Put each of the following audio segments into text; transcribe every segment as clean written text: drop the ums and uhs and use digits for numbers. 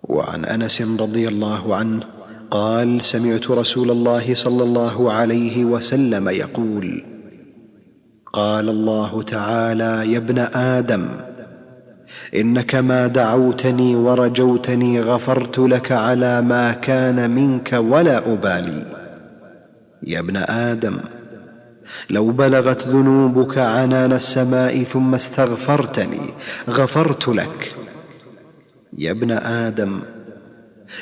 وعن أنس رضي الله عنه قال: سمعت رسول الله صلى الله عليه وسلم يقول: قال الله تعالى: يا ابن آدم، إنك ما دعوتني ورجوتني غفرت لك على ما كان منك ولا أبالي. يا ابن آدم، لو بلغت ذنوبك عنان السماء ثم استغفرتني غفرت لك. يا ابن آدم،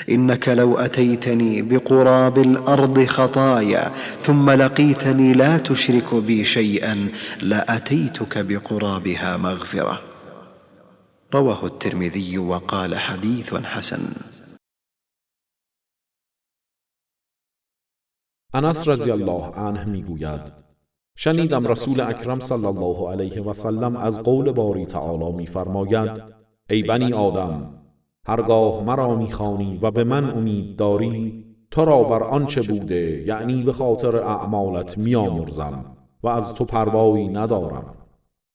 إنك لو أتيتني بقراب الأرض خطايا ثم لقيتني لا تشرك بي شيئا لأتيتك بقرابها مغفرة. رواه الترمذي وقال: حديث حسن. انس رضی الله عنه میگوید: شنیدم رسول اکرم صلی الله علیه و سلم از قول باری تعالی میفرماید: ای بنی آدم، هرگاه مرا میخوانی و به من امید داری، تو را بر آنچه بوده، یعنی به خاطر اعمالت میامرزم و از تو پروایی ندارم.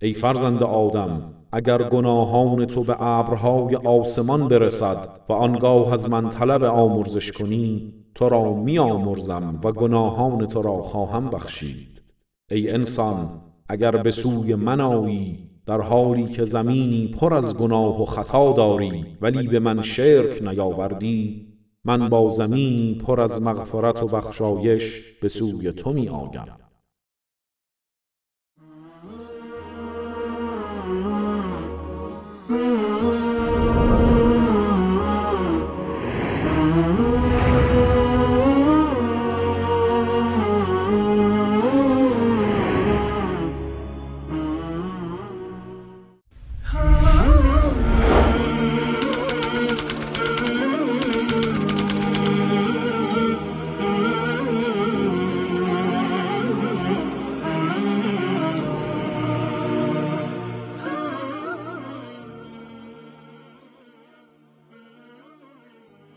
ای فرزند آدم، اگر گناهان تو به ابرهای آسمان برسد و آنگاه از من طلب آمرزش کنی، تو را میامرزم و گناهان تو را خواهم بخشید. ای انسان، اگر به سوی من آیی در حالی که زمینی پر از گناه و خطا داری ولی به من شرک نیاوردی، من با زمینی پر از مغفرت و بخشایش به سوی تو می آیم.